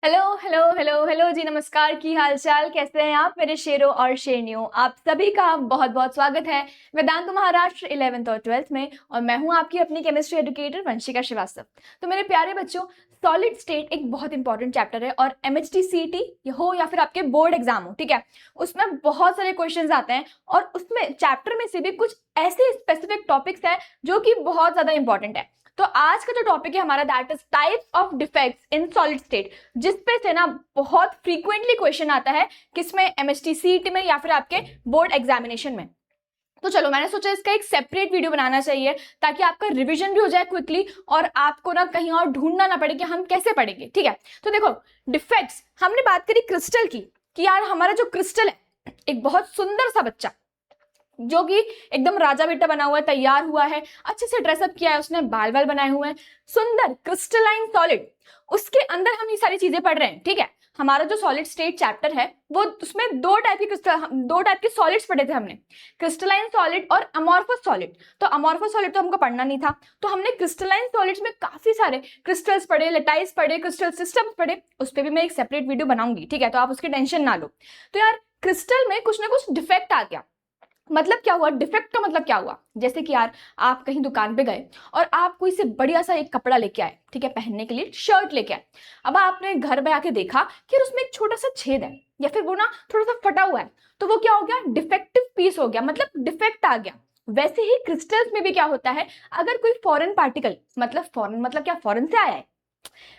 Hello hello hello hello जी, नमस्कार। की हाल चाल, कैसे हैं आप मेरे शेरों और शेरनियों? आप सभी का बहुत बहुत स्वागत है वेदांत महाराष्ट्र 11th और 12th में। और मैं हूं आपकी अपनी केमिस्ट्री एजुकेटर वंशिका श्रीवास्तव। तो मेरे प्यारे बच्चों, सॉलिड स्टेट एक बहुत इंपॉर्टेंट चैप्टर है और एमएचटी सीईटी हो या फिर आपके बोर्ड एग्जाम हो, ठीक है, उसमें बहुत सारे क्वेश्चंस आते हैं और उसमें चैप्टर में से भी कुछ ऐसे स्पेसिफिक टॉपिक्स हैं जो कि बहुत ज्यादा इंपॉर्टेंट है। तो आज का जो टॉपिक है हमारा, that is types of defects in solid state, जिसपे से ना बहुत फ्रीक्वेंटली क्वेश्चन आता है, किसमें, एमएचटी सीईटी में या फिर आपके बोर्ड एग्जामिनेशन में। तो चलो, मैंने सोचा इसका एक सेपरेट वीडियो बनाना चाहिए ताकि आपका रिवीजन भी हो जाए क्विकली और आपको ना कहीं और ढूंढना ना पड़े कि हम कैसे पढ़ेंगे, ठीक है। तो देखो, डिफेक्ट्स, हमने बात करी क्रिस्टल की कि यार हमारा जो क्रिस्टल है, एक बहुत सुंदर सा बच्चा जो कि एकदम राजा बेटा बना हुआ है, तैयार हुआ है, अच्छे से ड्रेसअप किया है, उसने बाल बाल बनाए हुए हैं, सुंदर क्रिस्टलाइन सॉलिड, उसके अंदर हम ये सारी चीजें पढ़ रहे हैं, ठीक है। हमारा जो सॉलिड स्टेट चैप्टर है वो, उसमें दो टाइप के सॉलिड्स पढ़े थे हमने, क्रिस्टलाइन सॉलिड और अमॉर्फस सॉलिड। तो अमॉर्फस सॉलिड तो हमको पढ़ना नहीं था, तो हमने क्रिस्टलाइन सॉलिड्स में काफी सारे क्रिस्टल्स पढ़े, लेटाइस पढ़े, क्रिस्टल सिस्टम्स पढ़े। उस पर भी मैं एक सेपरेट वीडियो बनाऊंगी, ठीक है, तो आप उसकी टेंशन ना लो। तो यार क्रिस्टल में कुछ ना कुछ डिफेक्ट आ गया। मतलब क्या हुआ, डिफेक्ट का मतलब क्या हुआ, जैसे कि यार आप कहीं दुकान पे गए और आप कोई से बढ़िया सा एक कपड़ा लेके आए, ठीक है, पहनने के लिए शर्ट लेके आए। अब आपने घर में आके देखा कि उसमें एक छोटा सा छेद है या फिर वो ना थोड़ा सा फटा हुआ है, तो वो क्या हो गया, डिफेक्टिव पीस हो गया, मतलब डिफेक्ट आ गया। वैसे ही क्रिस्टल्स में भी क्या होता है, अगर कोई फॉरेन पार्टिकल, मतलब फॉरेन मतलब क्या, फॉरेन से आया है,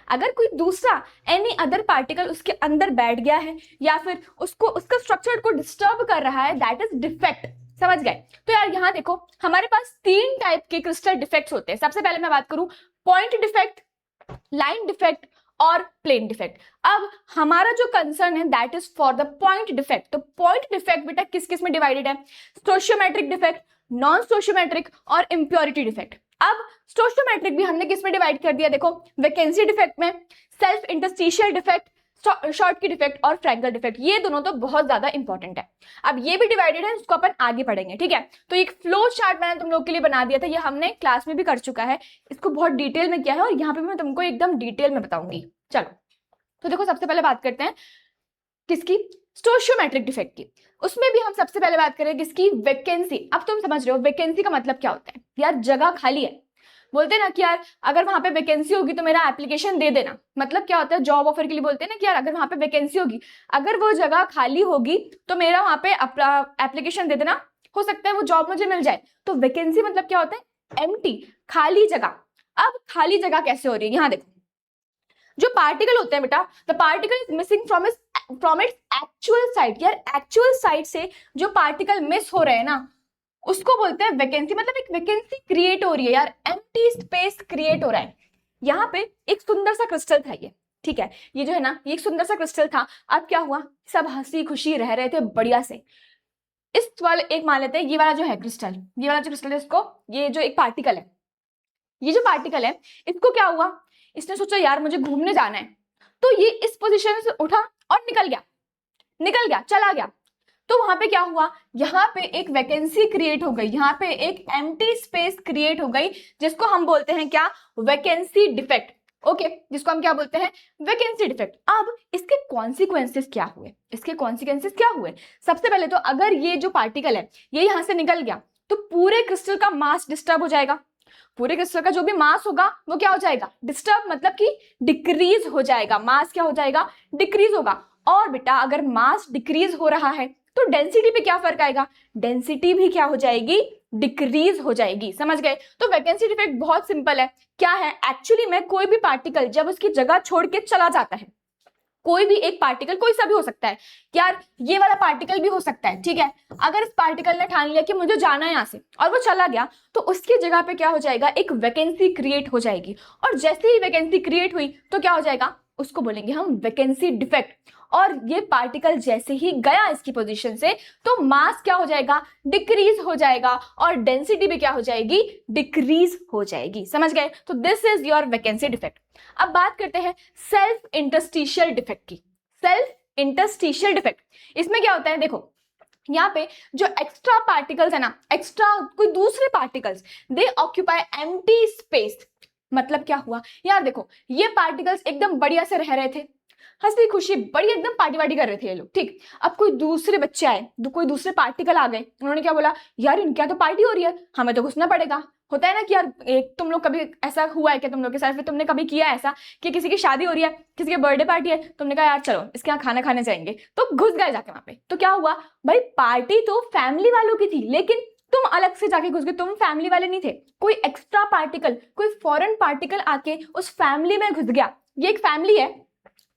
अगर कोई दूसरा एनी अदर पार्टिकल उसके अंदर बैठ गया है या फिर उसको, उसका स्ट्रक्चर को डिस्टर्ब कर रहा है, दैट इज डिफेक्ट। समझ गए? तो यार यहाँ देखो, हमारे पास तीन टाइप के क्रिस्टल डिफेक्ट्स होते हैं। सबसे पहले मैं बात करूं पॉइंट डिफेक्ट, लाइन डिफेक्ट और प्लेन डिफेक्ट। अब हमारा जो कंसर्न है that is for the point defect. तो पॉइंट डिफेक्ट बेटा किस किस में डिवाइडेड है, स्टोशियोमेट्रिक डिफेक्ट, नॉन स्टोशियोमेट्रिक और इंप्योरिटी डिफेक्ट। अब स्टोशियोमेट्रिक भी हमने किस में डिवाइड कर दिया, देखो, वैकेंसी डिफेक्ट में, सेल्फ इंटरस्टिशियल डिफेक्ट, शॉर्ट की डिफेक्ट और फ्रैंकल डिफेक्ट। ये दोनों तो बहुत ज्यादा इंपॉर्टेंट है। अब ये भी डिवाइडेड है, इसको अपन आगे पढ़ेंगे, ठीक है। तो एक फ्लो चार्ट मैंने तुम लोग के लिए बना दिया था, ये हमने क्लास में भी कर चुका है, इसको बहुत डिटेल में किया है और यहाँ पे मैं तुमको एकदम डिटेल में बताऊंगी। चलो, तो देखो, सबसे पहले बात करते हैं किसकी, स्टोशियोमेट्रिक डिफेक्ट की। उसमें भी हम सबसे पहले बात करें किसकी, वैकेंसी। अब तुम समझ रहे हो वैकेंसी का मतलब क्या होता है, यार जगह खाली है, बोलते हैं ना कि यार अगर वहां पे वैकेंसी होगी तो मेरा एप्लीकेशन दे देना। मतलब क्या होता है, जॉब ऑफर के लिए बोलते हैं ना कि यार अगर वहां पे वैकेंसी होगी, अगर वो जगह खाली होगी तो मेरा वहां पे एप्लीकेशन दे देना, हो सकता है वो जॉब मुझे मिल जाए। तो वैकेंसी मतलब क्या होता है, एम्प्टी, खाली जगह। अब खाली जगह कैसे हो रही है, यहाँ देखो, जो पार्टिकल होते हैं बेटा, the particle is missing from its actual site. यार एक्चुअल साइट से जो पार्टिकल मिस हो रहे हैं ना, उसको बोलते हैं वैकेंसी। मतलब एक वैकेंसी क्रिएट हो रही है यार, एम्प्टी स्पेस क्रिएट हो रहा है। यहाँ पे एक सुंदर सा क्रिस्टल था ये, ठीक है, ये जो है ना, ये एक सुंदर सा क्रिस्टल था। अब क्या हुआ, सब हंसी खुशी रह रहे थे बढ़िया से। इस वाले एक मान लेते हैं, ये वाला जो है क्रिस्टल, ये वाला जो क्रिस्टल है, इसको, ये जो एक पार्टिकल है, ये जो पार्टिकल है, इसको क्या हुआ, इसने सोचा यार मुझे घूमने जाना है, तो ये इस पोजीशन से उठा और निकल गया, चला गया। तो वहां पे क्या हुआ, यहाँ पे एक वैकेंसी क्रिएट हो गई, यहाँ पे एक एम्प्टी स्पेस क्रिएट हो गई, जिसको हम बोलते हैं क्या, वैकेंसी डिफेक्ट। ओके, जिसको हम क्या बोलते हैं, वैकेंसी डिफेक्ट। अब इसके कॉन्सिक्वेंसेस क्या हुए, इसके कॉन्सिक्वेंसेस क्या हुए, सबसे पहले तो अगर ये जो पार्टिकल है ये यहां से निकल गया तो पूरे क्रिस्टल का मास डिस्टर्ब हो जाएगा। पूरे क्रिस्टल का जो भी मास होगा वो क्या हो जाएगा, डिस्टर्ब, मतलब कि डिक्रीज हो जाएगा। मास क्या हो जाएगा, डिक्रीज होगा। और बेटा अगर मास डिक्रीज हो रहा है तो डेंसिटी पे क्या फर्क आएगा, डेंसिटी भी क्या हो जाएगी, डिक्रीज हो जाएगी। समझ गए? तो वैकेंसी डिफेक्ट बहुत सिंपल है, क्या है, एक्चुअली में कोई भी पार्टिकल जब उसकी जगह छोड़ के चला जाता है, कोई भी एक पार्टिकल, कोई सा भी हो सकता है, यार ये वाला पार्टिकल भी हो सकता है, ठीक है, अगर इस पार्टिकल ने ठान लिया कि मुझे जाना है यहां से और वो चला गया, तो उसकी जगह पे क्या हो जाएगा, एक वैकेंसी क्रिएट हो जाएगी। और जैसे ही वैकेंसी क्रिएट हुई तो क्या हो जाएगा, उसको बोलेंगे हम वैकेंसी डिफेक्ट। और ये पार्टिकल जैसे ही गया इसकी पोजीशन से, तो मास क्या हो जाएगा, डिक्रीज हो जाएगा और डेंसिटी भी क्या हो जाएगी, डिक्रीज हो जाएगी। समझ गए? तो this is your vacancy defect. अब बात करते हैं सेल्फ इंटरस्टिशियल डिफेक्ट की। सेल्फ इंटरस्टिशियल डिफेक्ट, इसमें क्या होता है, देखो यहाँ पे जो एक्स्ट्रा पार्टिकल्स है ना, एक्स्ट्रा कोई दूसरे पार्टिकल्स, दे ऑक्यूपाई एम्प्टी स्पेस। मतलब क्या हुआ यार, देखो ये पार्टिकल्स एकदम बढ़िया से रह रहे थे, हंसी खुशी बड़ी एकदम पार्टी वार्टी कर रहे थे ये लोग, ठीक। अब कोई दूसरे बच्चे आए, कोई दूसरे पार्टिकल आ गए, उन्होंने क्या बोला, यार इनके यहाँ तो पार्टी हो रही है, हमें तो घुसना पड़ेगा। होता है ना कि यार एक तुम लोग कभी ऐसा हुआ है क्या तुम लोग के साथ, फिर तुमने कभी किया ऐसा कि किसी की शादी हो रही है, किसी की बर्थडे पार्टी है, तुमने कहा यार चलो इसके यहाँ खाना खाने जाएंगे, तो घुस गए जाके वहां पे। तो क्या हुआ भाई, पार्टी तो फैमिली वालों की थी, लेकिन तुम अलग से जाके घुस गए, तुम फैमिली वाले नहीं थे। कोई एक्स्ट्रा पार्टिकल, कोई फॉरेन पार्टिकल आके उस फैमिली में घुस गया। ये एक फैमिली है,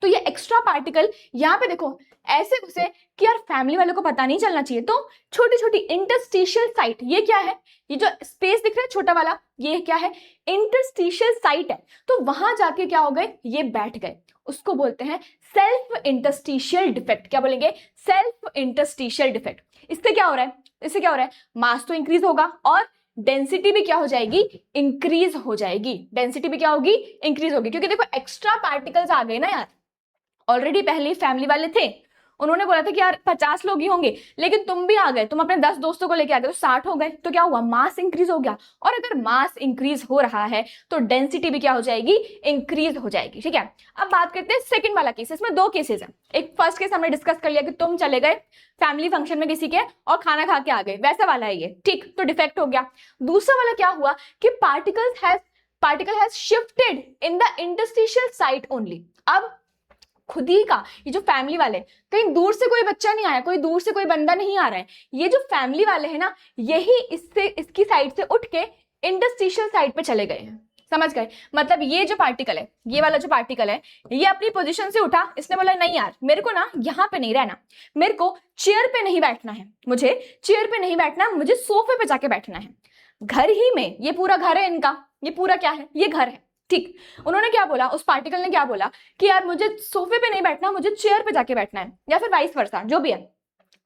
तो ये एक्स्ट्रा पार्टिकल यहाँ पे देखो ऐसे घुसे कि यार फैमिली वालों को पता नहीं चलना चाहिए। तो छोटी छोटी इंटरस्टिशियल साइट, ये क्या है, ये जो स्पेस दिख रहा है छोटा वाला, ये क्या है, इंटरस्टिशियल साइट है। तो वहां जाके क्या हो गए, ये बैठ गए। उसको बोलते हैं सेल्फ इंटरस्टिशियल डिफेक्ट। क्या बोलेंगे, सेल्फ इंटरस्टिशियल डिफेक्ट। इससे क्या हो रहा है, इससे क्या हो रहा है, मास तो इंक्रीज होगा और डेंसिटी भी क्या हो जाएगी, इंक्रीज हो जाएगी। डेंसिटी भी क्या होगी, इंक्रीज होगी, क्योंकि देखो एक्स्ट्रा पार्टिकल्स आ गए ना यार। ऑलरेडी पहले फैमिली वाले थे, उन्होंने बोला था कि यार 50 लोग ही होंगे, लेकिन तुम भी आ गए, तुम अपने 10 दोस्तों को लेके आ गए तो 60 हो गए। तो क्या हुआ, मास इंक्रीज हो गया। और अगर मास इंक्रीज हो रहा है तो डेंसिटी भी क्या हो जाएगी, इंक्रीज हो जाएगी, ठीक है। अब बात करते हैं सेकंड वाला केस। इसमें दो केसेस हैं। एक फर्स्ट केस हमने डिस्कस कर लिया कि तुम चले गए फैमिली फंक्शन में किसी के और खाना खा के आ गए, वैसा वाला है ये, ठीक, तो डिफेक्ट हो गया। दूसरा वाला क्या हुआ कि particle has shifted in the interstitial site only. अब खुद ही का ये जो फैमिली वाले, कहीं दूर से कोई बच्चा नहीं आया, कोई दूर से कोई बंदा नहीं आ रहा है, ये जो फैमिली वाले हैं ना, यही इसकी साइड से उठ के इंटरस्टिशियल साइड पे चले गए हैं। समझ गए, मतलब ये जो पार्टिकल है, ये वाला जो पार्टिकल है, ये अपनी पोजीशन से उठा, इसने बोला नहीं यार मेरे को ना यहाँ पे नहीं रहना, मेरे को चेयर पे नहीं बैठना है, मुझे चेयर पे नहीं बैठना, मुझे सोफे पे जाके बैठना है। घर ही में, ये पूरा घर है इनका, ये पूरा क्या है, ये घर है, ठीक। उन्होंने क्या बोला, उस पार्टिकल ने क्या बोला कि यार मुझे सोफे पे नहीं बैठना, मुझे चेयर पे जाके बैठना है, या फिर वाइस वर्सा, जो भी है।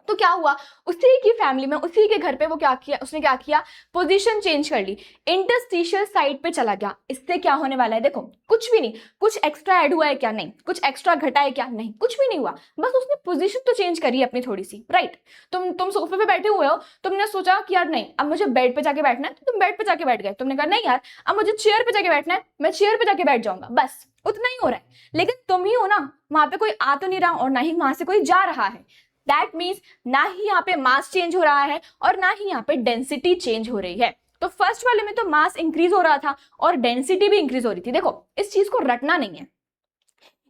तो क्या हुआ, उसी की फैमिली में, उसी के घर पे वो क्या किया, उसने क्या किया, पोजीशन चेंज कर ली, इंटरस्टिशियल साइड पे चला गया। इससे क्या होने वाला है, देखो कुछ भी नहीं, कुछ एक्स्ट्रा ऐड हुआ है क्या, नहीं, कुछ एक्स्ट्रा घटा है क्या, नहीं, कुछ भी नहीं हुआ, बस उसने पोजीशन तो चेंज करी अपनी थोड़ी सी, राइट। तुम सोफे पे बैठे हुए हो, तुमने सोचा कि यार नहीं अब मुझे बेड पे जाके बैठना है, तो तुम बेड पे जाके बैठ गए। तुमने कहा नहीं यार अब मुझे चेयर पे जाके बैठना है, मैं चेयर पे जाके बैठ जाऊंगा, बस उतना ही हो रहा है। लेकिन तुम ही हो ना, वहां पे कोई आ तो नहीं रहा और ना ही वहां से कोई जा रहा है। दैट मीन्स ना ही यहाँ पे मास चेंज हो रहा है और ना ही यहाँ पे डेंसिटी चेंज हो रही है। तो फर्स्ट वाले में तो मास इंक्रीज हो रहा था और डेंसिटी भी इंक्रीज हो रही थी। देखो इस चीज को रटना नहीं है,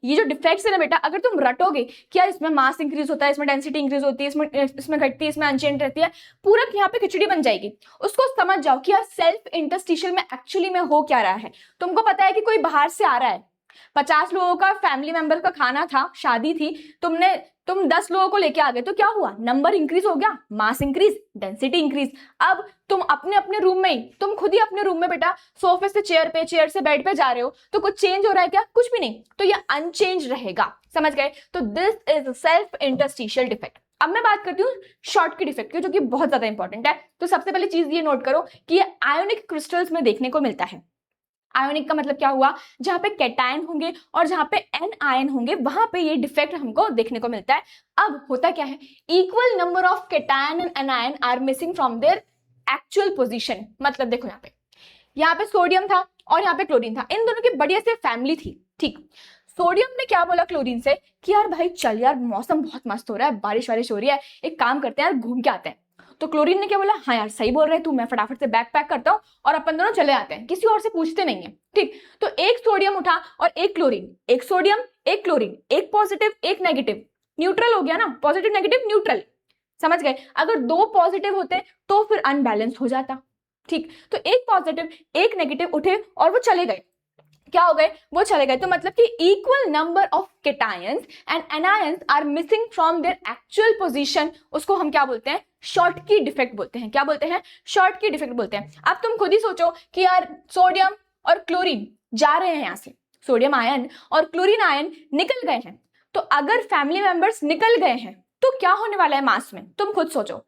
ये जो डिफेक्ट्स है ना बेटा, अगर तुम रटोगे कि यार इसमें मास इंक्रीज होता है, इसमें डेंसिटी इंक्रीज होती है, इसमें घटती है, इसमें अनचेंज रहती है, पूरा यहाँ पे खिचड़ी बन जाएगी। उसको समझ जाओ कि यार सेल्फ इंटरस्टिशियल में एक्चुअली में हो क्या रहा है। तुमको पता है कि कोई बाहर से आ रहा है, 50 लोगों का फैमिली मेंबर का खाना था, शादी थी, तुम 10 लोगों को लेके आ गए, तो क्या हुआ, नंबर इंक्रीज हो गया, मास इंक्रीज, डेंसिटी इंक्रीज। अब तुम अपने अपने रूम में ही, तुम खुद ही अपने रूम में बेटा सोफे से चेयर पे, चेयर से बेड पे जा रहे हो, तो कुछ चेंज हो रहा है क्या, कुछ भी नहीं, तो ये अनचेंज रहेगा। समझ गए, तो this is self interstitial defect. अब मैं बात करती हूँ शॉर्ट की डिफेक्ट की, जो कि बहुत ज्यादा इंपॉर्टेंट है। तो सबसे पहली चीज ये नोट करो कि ये आयोनिक क्रिस्टल्स में देखने को मिलता है। आयोनिक का मतलब क्या हुआ, जहां पे कैटायन होंगे और जहां पे एन आयन होंगे, वहां पे ये डिफेक्ट हमको देखने को मिलता है। अब होता क्या है, equal number of cation and anion are missing from their actual position. मतलब देखो यहाँ पे सोडियम था और यहाँ पे क्लोरीन था, इन दोनों की बढ़िया से फैमिली थी, ठीक। सोडियम ने क्या बोला क्लोरीन से कि यार भाई चल यार मौसम बहुत मस्त हो रहा है, बारिश वारिश हो रही है, एक काम करते हैं यार घूम के आते हैं। तो क्लोरीन ने क्या बोला, हाँ यार सही बोल रहे तू, मैं फटाफट से बैग पैक करता हूँ और अपन दोनों चले आते हैं, किसी और से पूछते नहीं है, ठीक। तो एक सोडियम उठा और एक क्लोरीन, एक सोडियम एक क्लोरीन, एक पॉजिटिव एक नेगेटिव, न्यूट्रल हो गया ना, पॉजिटिव नेगेटिव न्यूट्रल। समझ गए, अगर दो पॉजिटिव होते तो फिर अनबैलेंस हो जाता, ठीक। तो एक पॉजिटिव एक नेगेटिव उठे और वो चले गए, क्या हो गए, वो चले गए। तो मतलब कि equal number of cations and anions are missing from their actual position, उसको हम क्या बोलते हैं, शॉर्ट की डिफेक्ट बोलते हैं। क्या बोलते हैं, शॉर्ट की डिफेक्ट बोलते हैं। अब तुम खुद ही सोचो कि यार सोडियम और क्लोरीन जा रहे हैं यहाँ से, सोडियम आयन और क्लोरीन आयन निकल गए हैं, तो अगर फैमिली मेंबर्स निकल गए हैं तो क्या होने वाला है मास में, तुम खुद सोचो।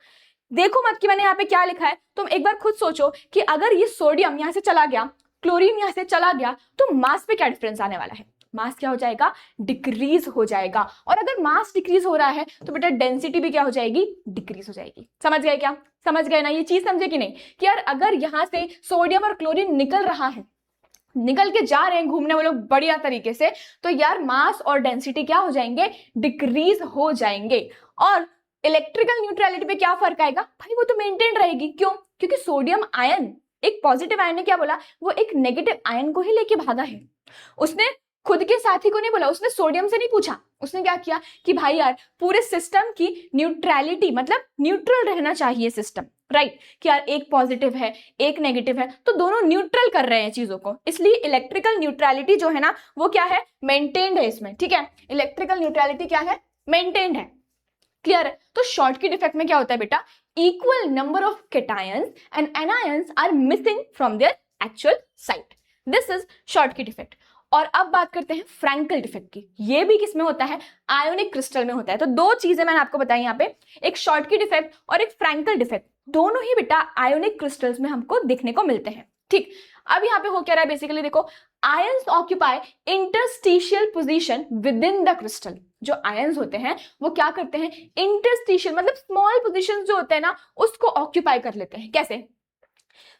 देखो मत कि मैंने यहाँ पे क्या लिखा है, तुम एक बार खुद सोचो कि अगर ये सोडियम यहाँ से चला गया, क्लोरीन यहाँ से चला गया, तो मास पे क्या डिफरेंस आने वाला है, मास क्या हो जाएगा, डिक्रीज हो जाएगा। और अगर मास डिक्रीज हो रहा है तो बेटा डेंसिटी भी क्या हो जाएगी, डिक्रीज हो जाएगी। समझ गए क्या, समझ गए ना, ये चीज समझे कि नहीं, कि यार अगर यहाँ से सोडियम और क्लोरीन निकल रहा है निकल के जा रहे हैं घूमने वो लोग बढ़िया तरीके से, तो यार मास और डेंसिटी क्या हो जाएंगे, डिक्रीज हो जाएंगे। और इलेक्ट्रिकल न्यूट्रलिटी पे क्या फर्क आएगा भाई, वो तो मेंटेन रहेगी। क्यों? क्योंकि सोडियम आयन, एक पॉजिटिव आयन ने क्या बोला, वो एक नेगेटिव आयन को ही लेके भागा है। उसने खुद के साथी को नहीं बोला, उसने सोडियम से नहीं पूछा, उसने क्या किया कि भाई यार पूरे सिस्टम की न्यूट्रलिटी, मतलब न्यूट्रल रहना चाहिए सिस्टम, राइट, कि यार एक पॉजिटिव है एक नेगेटिव है तो दोनों न्यूट्रल कर रहे हैं चीजों को, इसलिए इलेक्ट्रिकल न्यूट्रलिटी जो है ना वो क्या है, मेंटेन्ड है इसमें, ठीक है। इलेक्ट्रिकल न्यूट्रलिटी क्या है, मेंटेन्ड है। क्लियर है? तो शॉर्टकी डिफेक्ट में क्या होता है बेटा, equal number of cations and anions are missing from their actual site, this is Schottky defect. और अब बात करते हैं फ्रैंकल डिफेक्ट की। ये भी किसमें होता है, आयोनिक क्रिस्टल में होता है। तो दो चीजें मैंने आपको बताई यहाँ पे, एक शॉर्टकी डिफेक्ट और एक फ्रैंकल डिफेक्ट, दोनों ही बेटा आयोनिक क्रिस्टल्स में हमको देखने को मिलते हैं। ठीक, अब यहाँ पे हो क्या रहा है बेसिकली, देखो ions occupy interstitial position with in the crystal. जो आयंस होते हैं वो क्या करते हैं, इंटरस्टिशियल मतलब स्मॉल पोजीशंस जो होते हैं ना उसको ऑक्यूपाई कर लेते हैं। कैसे?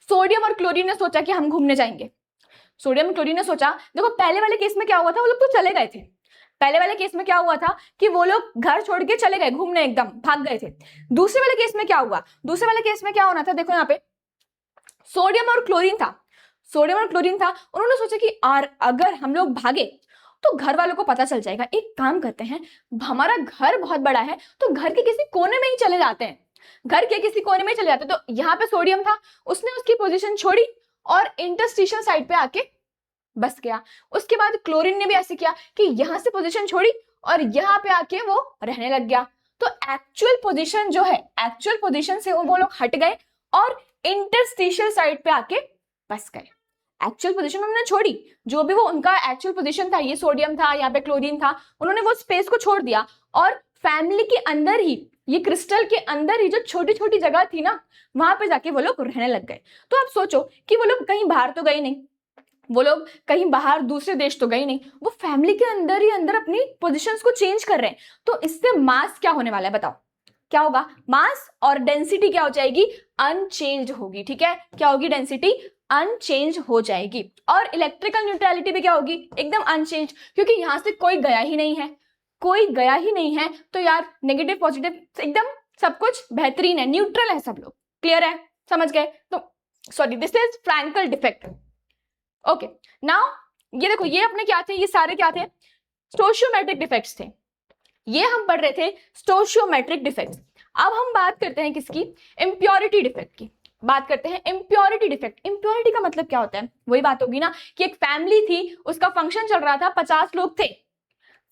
सोडियम और क्लोरीन ने सोचा कि हम घूमने जाएंगे, सोडियम क्लोरीन ने सोचा, देखो पहले वाले केस में क्या हुआ था, वो लोग तो चले गए थे। पहले वाले केस में क्या हुआ था कि वो लोग घर छोड़ के चले गए घूमने, एकदम भाग गए थे। दूसरे वाले केस में क्या हुआ, दूसरे वाले केस में क्या होना था, देखो यहाँ पे सोडियम और क्लोरीन था, सोडियम और क्लोरीन था, उन्होंने सोचा कि अगर हम लोग भागे तो घर वालों को पता चल जाएगा, एक काम करते हैं, हमारा घर बहुत बड़ा है तो घर के किसी कोने में ही चले जाते हैं, घर के किसी कोने में चले जाते हैं। तो यहाँ पे सोडियम था, उसने उसकी पोजीशन छोड़ी और इंटरस्टिशियल साइड पे आके बस गया। उसके बाद क्लोरीन ने भी ऐसे किया कि यहां से पोजीशन छोड़ी और यहाँ पे आके वो रहने लग गया। तो एक्चुअल पोजीशन जो है, एक्चुअल पोजीशन से वो लोग हट गए और इंटरस्टिशियल साइड पे आके बस गए। एक्चुअल पोजीशन उन्होंने छोड़ी, जो भी वो उनका एक्चुअल पोजीशन था, ये सोडियम था, यहाँ पे क्लोरीन था, उन्होंने वो स्पेस को छोड़ दिया और फैमिली के अंदर ही, ये क्रिस्टल के अंदर ही जो छोटी छोटी जगह थी ना वहां पे जाके वो लोग रहने लग गए। तो आप सोचो कि वो लोग कहीं बाहर तो गए नहीं, वो लोग कहीं बाहर दूसरे देश तो गए नहीं, वो फैमिली के अंदर ही अंदर अपनी पोजीशंस को चेंज कर रहे हैं। तो इससे मास क्या होने वाला है बताओ, क्या होगा, मास और डेंसिटी क्या हो जाएगी, अनचेंज होगी। ठीक है, क्या होगी, डेंसिटी अनचेंज हो जाएगी। और इलेक्ट्रिकल न्यूट्रलिटी भी क्या होगी, एकदम अनचेंज, क्योंकि यहां से कोई गया ही नहीं है, कोई गया ही नहीं है, तो यार नेगेटिव पॉजिटिव एकदम सब कुछ बेहतरीन है, न्यूट्रल है सब लोग। क्लियर है, समझ गए? तो sorry, this is Frenkel defect. Okay, now ये देखो, ये अपने क्या थे, ये सारे क्या थे, स्टोशियोमेट्रिक डिफेक्ट्स थे, ये हम पढ़ रहे थे स्टोशियोमेट्रिक डिफेक्ट्स। अब हम बात करते हैं किसकी, इम्प्योरिटी डिफेक्ट की बात करते हैं। इम्प्योरिटी डिफेक्ट, इम्प्योरिटी का मतलब क्या होता है, वही बात होगी ना कि एक फैमिली थी, उसका फंक्शन चल रहा था, 50 लोग थे,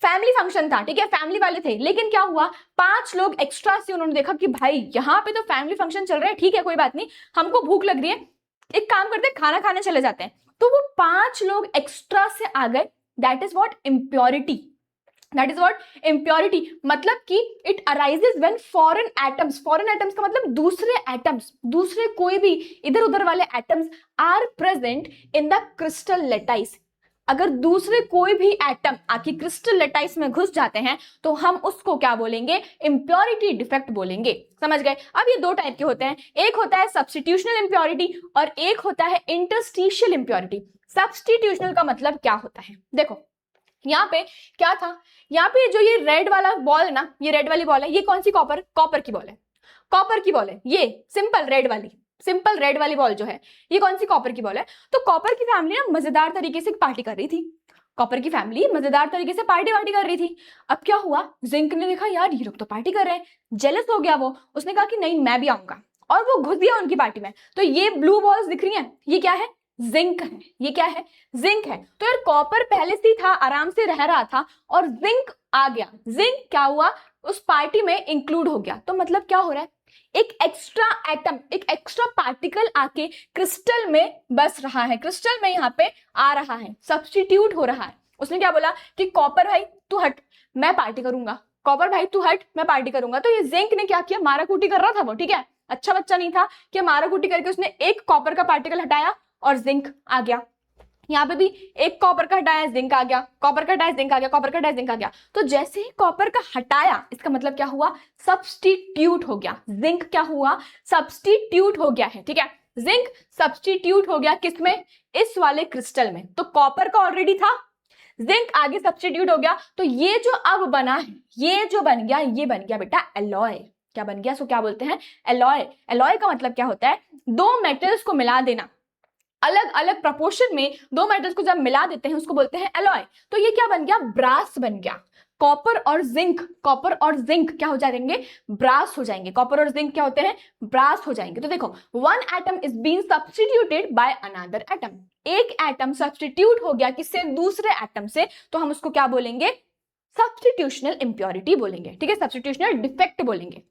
फैमिली फंक्शन था, ठीक है, फैमिली वाले थे, लेकिन क्या हुआ, 5 लोग एक्स्ट्रा से, उन्होंने देखा कि भाई यहाँ पे तो फैमिली फंक्शन चल रहा है, ठीक है कोई बात नहीं, हमको भूख लग रही है, एक काम करते हैं खाना खाने चले जाते हैं, तो वो 5 लोग एक्स्ट्रा से आ गए। That is what impurity, that is what impurity, मतलब कि it arises when foreign atoms, foreign atoms का मतलब दूसरे एटम्स, दूसरे कोई भी इधर उधर वाले atoms are present in the crystal lattice. अगर दूसरे कोई भी एटम आके क्रिस्टल लेटाइस में घुस जाते हैं तो हम उसको क्या बोलेंगे, इम्प्योरिटी डिफेक्ट बोलेंगे। समझ गए? अब ये दो टाइप के होते हैं, एक होता है सब्स्टिट्यूशनल इम्प्योरिटी और एक होता है इंटरस्टिशियल इम्प्योरिटी। सब्स्टिट्यूशनल का मतलब क्या होता है, देखो यहाँ पे क्या था, यहाँ पे जो ये रेड वाला बॉल है ना, ये रेड वाली बॉल है, ये कौन सी, कॉपर की बॉल है, कॉपर की बॉल है, ये सिंपल रेड वाली, सिंपल रेड वाली बॉल जो है ये कौन सी, कॉपर की बॉल है। तो कॉपर की फैमिली ना मजेदार तरीके से पार्टी कर रही थी, कॉपर की फैमिली मजेदार तरीके से पार्टी कर रही थी। अब क्या हुआ, जिंक ने देखा यार ये लोग तो पार्टी कर रहे हैं, जेलस हो गया वो, उसने कहा कि नहीं मैं भी आऊंगा, और वो घुस गया उनकी पार्टी में। तो ये ब्लू बॉल्स दिख रही हैं, ये क्या है, जिंक है, ये क्या है, जिंक है। तो यार कॉपर पहले से था, आराम से रह रहा था, और जिंक आ गया, जिंक क्या हुआ, उस पार्टी में इंक्लूड हो गया। तो मतलब क्या हो रहा है, एक एक्स्ट्रा एटम, एक एक्स्ट्रा पार्टिकल आके क्रिस्टल में बस रहा है, क्रिस्टल में यहाँ पे आ रहा है, सब्स्टिट्यूट हो रहा है। उसने क्या बोला कि कॉपर भाई तू हट, मैं पार्टी करूंगा, कॉपर भाई तू हट, मैं पार्टी करूंगा। तो ये जिंक ने क्या किया, मारा कूटी कर रहा था वो, ठीक है, अच्छा बच्चा नहीं था कि मारा कूटी करके उसने एक कॉपर का पार्टिकल हटाया और जिंक आ गया। यहाँ पे भी एक कॉपर का हटाया, जिंक आ गया, कॉपर का हटाया, जिंक आ गया, कॉपर का हटाया, जिंक आ गया। तो जैसे ही कॉपर का हटाया, इसका मतलब क्या हुआ, सब्स्टिट्यूट हो गया, जिंक क्या हुआ, सब्स्टिट्यूट हो गया है, ठीक है। जिंक सब्स्टिट्यूट हो गया किसमें, इस वाले क्रिस्टल में, तो कॉपर का ऑलरेडी था, जिंक आगे सब्स्टिट्यूट हो गया, तो ये जो अब बना है, ये जो बन गया, ये बन गया बेटा एलॉय। क्या बन गया, सो क्या बोलते हैं, एलॉय। एलॉय का मतलब क्या होता है, दो मेटल्स को मिला देना, अलग अलग प्रोपोर्शन में दो मेटल्स को जब मिला देते हैं उसको बोलते हैं एलॉय। तो ये क्या बन गया, ब्रास बन गया। कॉपर और जिंक, कॉपर और जिंक क्या हो जाएंगे, ब्रास हो जाएंगे। कॉपर और जिंक क्या होते हैं, ब्रास हो जाएंगे। तो देखो, one atom is being substituted by another atom, एक एटम सब्स्टिट्यूट हो गया किससे, दूसरे एटम से, तो हम उसको क्या बोलेंगे, सब्स्टिट्यूशनल इंप्योरिटी बोलेंगे, ठीक है, सब्स्टिट्यूशनल डिफेक्ट बोलेंगे।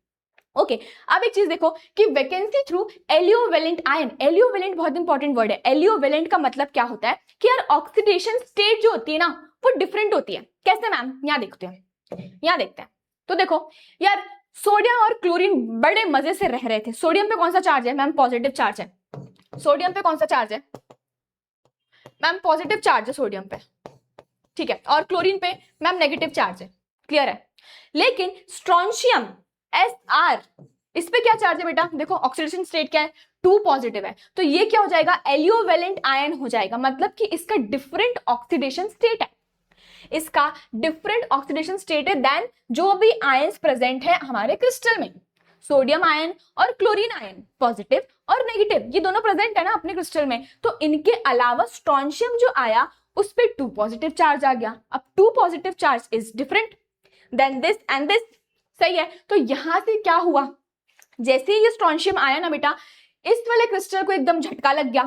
ओके अब एक चीज देखो कि वैकेंसी थ्रू एलियोवेलेंट आयन, एलियोवेलेंट बहुत इंपॉर्टेंट वर्ड है। एलियोवेलेंट का मतलब क्या होता है कि यार ऑक्सीडेशन स्टेट जो होती है ना वो डिफरेंट होती है। कैसे मैम, यहाँ देखते हैं, यहाँ देखते हैं। तो देखो यार, सोडियम और क्लोरीन बड़े मजे से रह रहे थे। सोडियम पे कौन सा चार्ज है मैम, पॉजिटिव चार्ज है। सोडियम पे कौन सा चार्ज है मैम, पॉजिटिव चार्ज है सोडियम पे, ठीक है, और क्लोरीन पे मैम नेगेटिव चार्ज है, क्लियर है। लेकिन स्ट्रोंशियम Sr, इस पे क्या चार्ज है बेटा, देखो ऑक्सीडेशन स्टेट क्या है, 2 पॉजिटिव है, तो ये क्या हो जाएगा, एलियोवेलेंट आयन हो जाएगा। मतलब कि इसका डिफरेंट ऑक्सीडेशन स्टेट है, इसका डिफरेंट ऑक्सीडेशन स्टेट है देन जो भी आयंस प्रेजेंट है हमारे क्रिस्टल में। सोडियम आयन और क्लोरीन आयन पॉजिटिव और नेगेटिव, ये दोनों प्रेजेंट है ना अपने क्रिस्टल में। तो इनके अलावा स्ट्रोंशियम जो आया उस पे 2 पॉजिटिव चार्ज आ गया। अब 2 positive charge is different than this and this, सही है। तो यहां से क्या हुआ, जैसे ही ये स्ट्रोंशियम आया ना बेटा, इस वाले क्रिस्टल को एकदम झटका लग गया,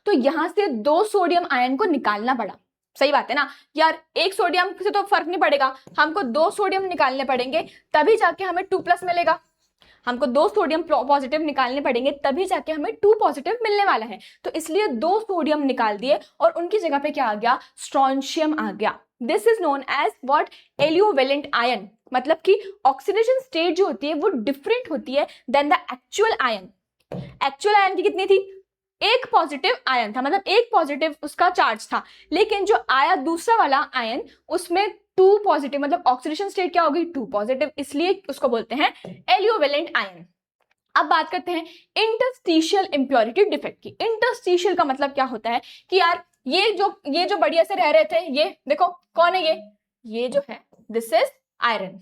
तो यहां से 2 सोडियम आयन को निकालना पड़ा। सही बात है ना यार, एक सोडियम से तो फर्क नहीं पड़ेगा, हमको 2 सोडियम निकालने पड़ेंगे तभी जाके हमें 2+ मिलेगा। हमको 2 सोडियम पॉजिटिव निकालने पड़ेंगे तभी जाके हमें 2 पॉजिटिव मिलने वाला है। तो इसलिए 2 सोडियम निकाल दिए और उनकी जगह पे क्या आ गया, स्ट्रोंशियम आ गया। This is known as what, aliovalent ion. मतलब कि ऑक्सीडेशन स्टेट जो होती है वो डिफरेंट होती है then the actual ion. Actual ion की कितनी थी, एक पॉजिटिव आयन था, मतलब एक पॉजिटिव उसका चार्ज था, लेकिन जो आया दूसरा वाला आयन उसमें 2 पॉजिटिव, मतलब ऑक्सीडेशन स्टेट क्या होगी, 2 पॉजिटिव, इसलिए उसको बोलते हैं एलियोवेलेंट आयन। अब बात करते हैं इंटरस्टिशियल इंप्योरिटी डिफेक्ट की। इंटरस्टिशियल का मतलब क्या होता है कि यार ये जो बढ़िया से रह रहे थे, ये देखो कौन है, ये जो है दिस इज आयरन।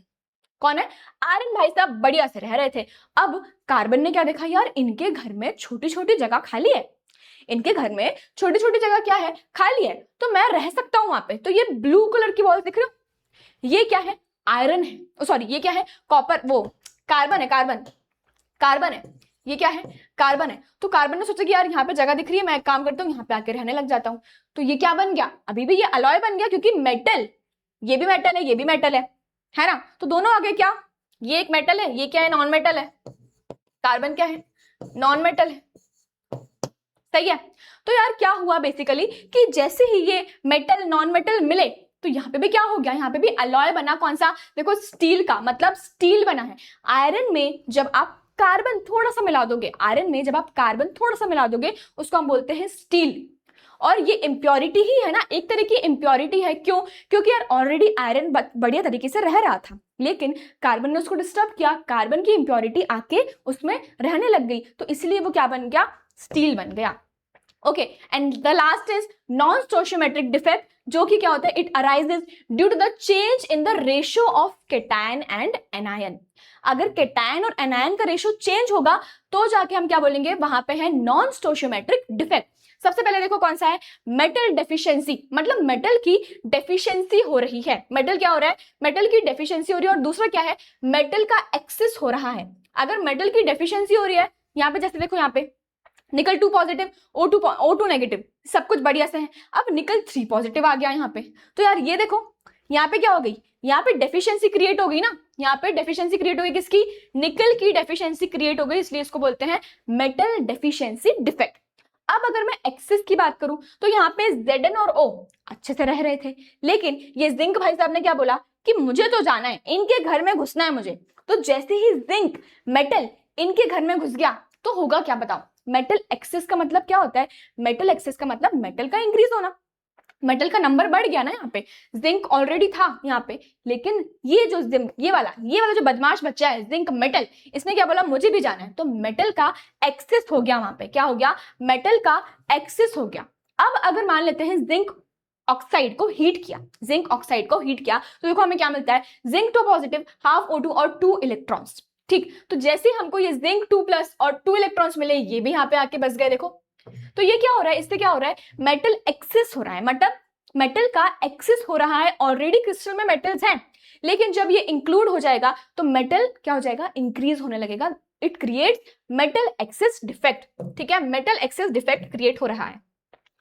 कौन है, आयरन भाई साहब बढ़िया से रह रहे थे। अब कार्बन ने क्या देखा, यार इनके घर में छोटी छोटी जगह खाली है, इनके घर में छोटी छोटी जगह क्या है, खाली है, तो मैं रह सकता हूं वहां पे। तो ये ब्लू कलर की बॉल दिख रही हो, ये क्या है, आयरन है, सॉरी ये क्या है, कॉपर, वो कार्बन है, कार्बन है, ये क्या है, कार्बन है। तो कार्बन ने सोचा कि यार यहाँ पे जगह दिख रही है, मैं एक काम करता हूँ यहाँ पे आके रहने लग जाता हूँ। तो ये क्या बन गया, अभी भी ये अलॉय बन गया, क्योंकि मेटल, ये भी मेटल है, ये भी मेटल है ना। तो दोनों आगे क्या, ये एक मेटल है, ये क्या है, नॉन मेटल है, कार्बन क्या है, नॉन मेटल है, सही है। तो यार क्या हुआ बेसिकली कि जैसे ही ये मेटल नॉन मेटल मिले तो यहाँ पे भी क्या हो गया, यहाँ पे भी अलॉय बना, कौन सा, देखो स्टील का, मतलब स्टील बना है। आयरन में जब आप कार्बन थोड़ा सा मिला दोगे, आयरन में जब आप कार्बन थोड़ा सा मिला दोगे उसको हम बोलते हैं स्टील। और ये इम्प्योरिटी ही है ना, एक तरह की इम्प्योरिटी है। क्यों, क्योंकि यार ऑलरेडी आयरन बढ़िया तरीके से रह रहा था, लेकिन कार्बन ने उसको डिस्टर्ब किया, कार्बन की इम्प्योरिटी आके उसमें रहने लग गई, तो इसलिए वो क्या बन गया, स्टील बन गया। Okay, and the last is non stoichiometric defect, जो कि क्या होता है, it arises due to the change in the ratio of cation and anion. अगर केटायन और एनायन का रेशियो चेंज होगा तो जाके हम क्या बोलेंगे, वहां पे है नॉन स्टोशियोमेट्रिक डिफेक्ट। सबसे पहले देखो कौन सा है, मेटल डेफिशिएंसी, मतलब मेटल की डेफिशिएंसी हो रही है। मेटल क्या हो रहा है, मेटल की डेफिशिएंसी हो रही है। और दूसरा क्या है, मेटल का एक्सेस हो रहा है। अगर मेटल की डेफिशिएंसी हो रही है, यहाँ पे जैसे देखो, यहाँ पे निकल 2 पॉजिटिव, O2 नेगेटिव, सब कुछ बढ़िया से है। अब निकल 3 पॉजिटिव आ गया यहाँ पे, तो यार ये देखो यहाँ पे क्या हो गई, यहाँ पे डेफिशिएंसी क्रिएट हो गई ना, यहाँ पे डेफिशिएंसी क्रिएट हो गई, किसकी, निकल की डेफिशिएंसी क्रिएट हो गई, इसलिए इसको बोलते हैं मेटल डेफिशिएंसी डिफेक्ट। अब अगर मैं एक्सेस की बात करूं तो यहाँ पे Zn और O अच्छे से रह रहे थे, लेकिन ये जिंक भाई साहब ने क्या बोला कि मुझे तो जाना है, इनके घर में घुसना है मुझे। तो जैसे ही जिंक मेटल इनके घर में घुस गया तो होगा क्या, बताओ। मेटल एक्सेस का मतलब क्या होता है, मेटल एक्सेस का मतलब मेटल का इंक्रीज होना, मेटल का नंबर बढ़ गया ना यहाँ पे, जिंक ऑलरेडी था यहाँ पे, लेकिन ये जो ये वाला जो बदमाश बच्चा है जिंक मेटल, इसने क्या बोला, मुझे भी जाना है, तो मेटल का एक्सेस हो गया वहां पे, क्या हो गया, मेटल का एक्सेस हो गया। अब अगर मान लेते हैं जिंक ऑक्साइड को हीट किया, जिंक ऑक्साइड को हीट किया, तो देखो हमें क्या मिलता है, जिंक 2 पॉजिटिव, हाफ O2 और 2 इलेक्ट्रॉन्स। ठीक, तो जैसे हमको ये जिंक 2 प्लस और 2 इलेक्ट्रॉन्स मिले, ये भी यहाँ पे आके बस गए। देखो तो ये क्या हो रहा है, इससे क्या हो रहा है, मेटल एक्सेस हो रहा है, मतलब मेटल का एक्सेस हो रहा है। ऑलरेडी क्रिस्टल में मेटल्स हैं, लेकिन जब ये इंक्लूड हो जाएगा तो मेटल क्या हो जाएगा, इंक्रीज होने लगेगा। It creates metal access defect. ठीक है, मेटल एक्सेस डिफेक्ट क्रिएट हो रहा है।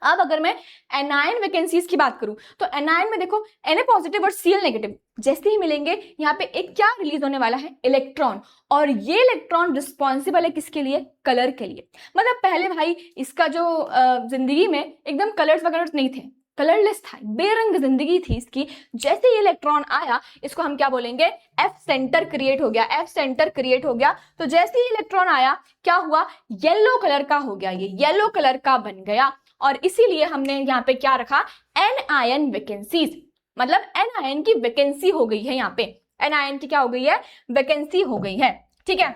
अब अगर मैं एनायन वैकेंसीज की बात करूं तो एनायन में देखो Na पॉजिटिव और Cl नेगेटिव जैसे ही मिलेंगे, यहाँ पे एक क्या रिलीज होने वाला है, इलेक्ट्रॉन, और ये इलेक्ट्रॉन रिस्पॉन्सिबल है किसके लिए, कलर के लिए। मतलब पहले भाई इसका जो जिंदगी में एकदम कलर्स वगैरह नहीं थे, कलरलेस था, बेरंग जिंदगी थी इसकी। जैसे ये इलेक्ट्रॉन आया, इसको हम क्या बोलेंगे, एफ सेंटर क्रिएट हो गया, एफ सेंटर क्रिएट हो गया। तो जैसे ही इलेक्ट्रॉन आया क्या हुआ, येलो कलर का हो गया, ये येलो कलर का बन गया, और इसीलिए हमने यहाँ पे क्या रखा, एन आयन वैकेंसीज, मतलब एन आयन की वैकेंसी हो गई है, यहाँ पे एन आयन की क्या हो गई है, वैकेंसी हो गई है। ठीक है,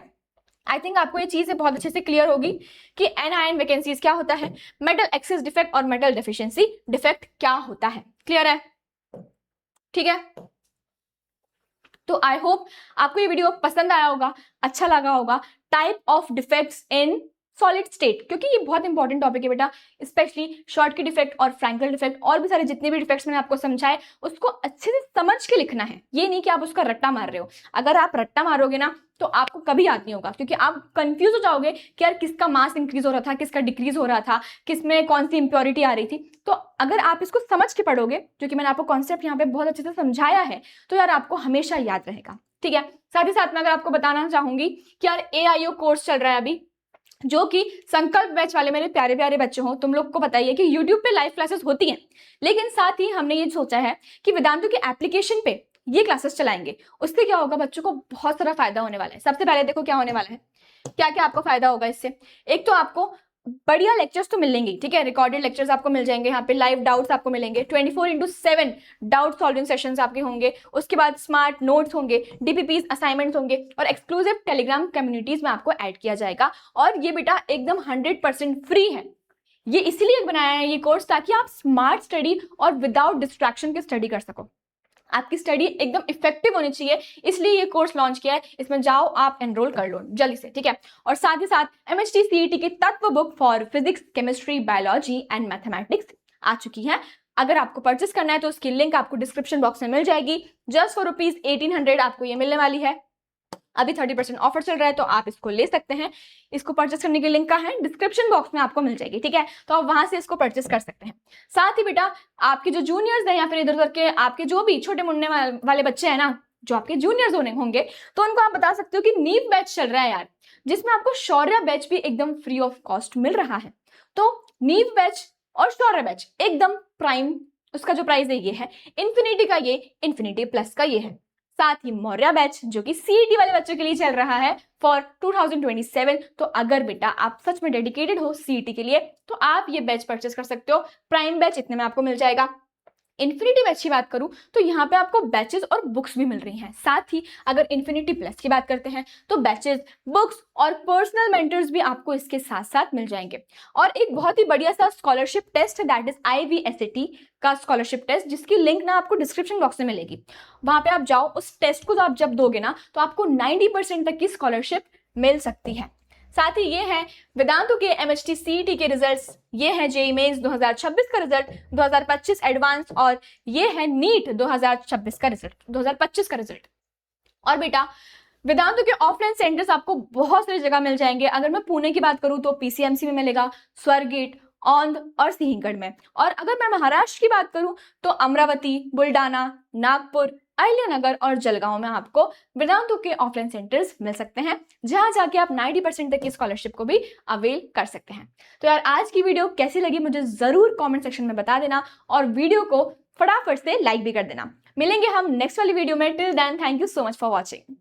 आई थिंक आपको ये चीज बहुत अच्छे से क्लियर होगी कि एन आयन वैकेंसीज क्या होता है, मेटल एक्सेस डिफेक्ट और मेटल डेफिशिएंसी डिफेक्ट क्या होता है। क्लियर है? ठीक है, तो आई होप आपको ये वीडियो पसंद आया होगा, अच्छा लगा होगा। Type of defects in solid state, क्योंकि ये बहुत इंपॉर्टेंट टॉपिक है बेटा, स्पेशली शॉर्टकी डिफेक्ट और फ्रैंकल डिफेक्ट और भी सारे जितने भी डिफेक्ट्स मैंने आपको समझाए, उसको अच्छे से समझ के लिखना है। ये नहीं कि आप उसका रट्टा मार रहे हो। अगर आप रट्टा मारोगे ना तो आपको कभी याद नहीं होगा, क्योंकि आप कंफ्यूज हो जाओगे कि यार किसका मास इंक्रीज हो रहा था, किसका डिक्रीज हो रहा था, किसमें कौन सी इंप्योरिटी आ रही थी। तो अगर आप इसको समझ के पढ़ोगे, जो कि मैंने आपको कॉन्सेप्ट यहाँ पे बहुत अच्छे से समझाया है, तो यार आपको हमेशा याद रहेगा। ठीक है, साथ ही साथ मैं अगर आपको बताना चाहूंगी कि यार AIO कोर्स चल रहा है अभी, जो कि संकल्प बैच वाले मेरे प्यारे प्यारे बच्चे हो, तुम लोग को पता ही है कि YouTube पे लाइव क्लासेस होती हैं, लेकिन साथ ही हमने ये सोचा है कि वेदांतु के एप्लीकेशन पे ये क्लासेस चलाएंगे। उससे क्या होगा, बच्चों को बहुत सारा फायदा होने वाला है। सबसे पहले देखो क्या होने वाला है, क्या क्या आपको फायदा होगा इससे। एक तो आपको बढ़िया लेक्चर्स तो मिलेंगे, ठीक है, रिकॉर्डेड लेक्चर्स आपको मिल जाएंगे, यहाँ पे लाइव डाउट्स आपको मिलेंगे, 24/7 डाउट सॉल्विंग सेशंस आपके होंगे। उसके बाद स्मार्ट नोट्स होंगे, DPPs असाइनमेंट्स होंगे, और एक्सक्लूसिव टेलीग्राम कम्युनिटीज में आपको ऐड किया जाएगा। और ये बेटा एकदम 100% फ्री है। ये इसलिए बनाया है ये कोर्स ताकि आप स्मार्ट स्टडी और विदाउट डिस्ट्रैक्शन के स्टडी कर सको। आपकी स्टडी एकदम इफेक्टिव होनी चाहिए, इसलिए ये कोर्स लॉन्च किया है। इसमें जाओ आप एनरोल कर लो जल्दी से, ठीक है। और साथ ही साथ MHT CET की तत्व book for physics, chemistry, biology and mathematics आ चुकी है। अगर आपको परचेस करना है तो उसकी लिंक आपको डिस्क्रिप्शन बॉक्स में मिल जाएगी। जस्ट फॉर ₹1800 आपको ये मिलने वाली है। अभी 30% ऑफर चल रहा है, तो आप इसको ले सकते हैं। इसको परचेस करने की लिंक का है डिस्क्रिप्शन बॉक्स में आपको मिल जाएगी, ठीक है, तो आप वहां से इसको परचेस कर सकते हैं। साथ ही बेटा आपके जो जूनियर्स हैं या फिर इधर उधर के आपके जो भी छोटे मुन्ने वाले बच्चे हैं ना, जो आपके जूनियर्स होंगे, तो उनको आप बता सकते हो कि नीव बैच चल रहा है यार, जिसमें आपको शौर्य बैच भी एकदम फ्री ऑफ कॉस्ट मिल रहा है। तो नीव बैच और शौर्य बैच एकदम प्राइम, उसका जो प्राइस है ये है, इन्फिनिटी का ये, इन्फिनिटी प्लस का ये है। साथ ही मौर्य बैच जो कि CET वाले बच्चों के लिए चल रहा है फॉर 2027। तो अगर बेटा आप सच में डेडिकेटेड हो CET के लिए, तो आप ये बैच परचेस कर सकते हो। प्राइम बैच इतने में आपको मिल जाएगा। इन्फिनिटी बैच की बात करूं तो यहाँ पे आपको बैचेस और बुक्स भी मिल रही हैं। साथ ही अगर इन्फिनिटी प्लस की बात करते हैं तो बैचेस, बुक्स और पर्सनल मेंटर्स भी आपको इसके साथ साथ मिल जाएंगे। और एक बहुत ही बढ़िया सा scholarship test, that is IVSAT का स्कॉलरशिप टेस्ट, जिसकी लिंक ना आपको डिस्क्रिप्शन बॉक्स में मिलेगी। वहां पे आप जाओ, उस टेस्ट को तो आप जब दोगे ना तो आपको 90% तक की स्कॉलरशिप मिल सकती है। साथ ही ये है वेदांतु के MHT CET के रिजल्ट्स, ये है JEE मेंस 2026 का रिजल्ट, 2025 एडवांस, और ये है नीट 2026 का रिजल्ट, 2025 का रिजल्ट। और बेटा वेदांतु के ऑफलाइन सेंटर्स आपको बहुत सारी जगह मिल जाएंगे। अगर मैं पुणे की बात करूं तो PCMC में मिलेगा, स्वरगेट, औंध और सिंहगढ़ में। और अगर मैं महाराष्ट्र की बात करूं तो अमरावती, बुल्डाना, नागपुर, अहिल्यानगर और जलगांव में आपको वेदांतु के ऑफलाइन सेंटर्स मिल सकते हैं, जहां जाके आप 90% तक की स्कॉलरशिप को भी अवेल कर सकते हैं। तो यार आज की वीडियो कैसी लगी मुझे जरूर कमेंट सेक्शन में बता देना, और वीडियो को फटाफट से लाइक भी कर देना। मिलेंगे हम नेक्स्ट वाली वीडियो में। Till then thank you so much for watching.